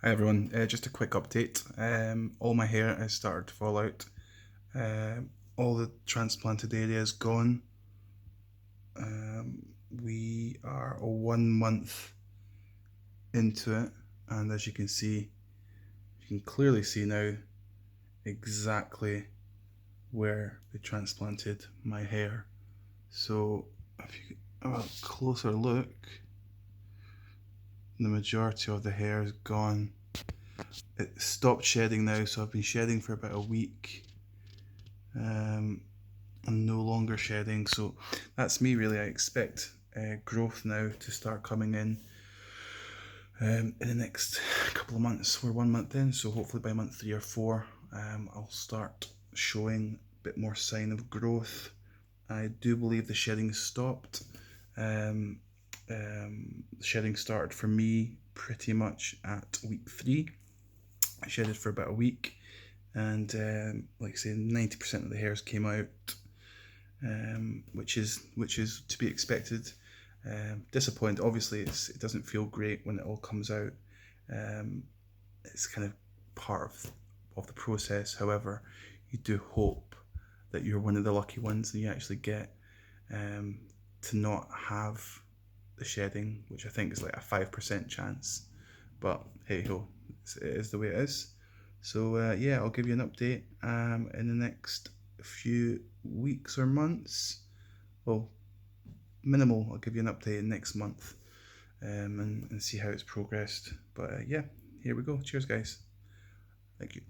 Hi everyone, just a quick update. All my hair has started to fall out. All the transplanted area is gone. We are 1 month into it, and as you can see, you can clearly see now exactly where they transplanted my hair. So if you have a closer look, the majority of the hair is gone. It stopped shedding now, so I've been shedding for about a week. I'm no longer shedding, so that's me really. I expect growth now to start coming in the next couple of months. We're 1 month in, so hopefully by month 3 or 4 I'll start showing a bit more sign of growth. I do believe the shedding stopped. The shedding started for me pretty much at week 3. I shedded for about a week, and like I say, 90% of the hairs came out, which is to be expected. Disappointed, obviously. It doesn't feel great when it all comes out. It's kind of part of the process. However, you do hope that you're one of the lucky ones and you actually get to not have the shedding, which I think is like a 5% chance. But hey ho, it is the way it is. So yeah, I'll give you an update in the next few weeks or months. Well, minimal. I'll give you an update next month and see how it's progressed. But yeah, here we go. Cheers, guys. Thank you.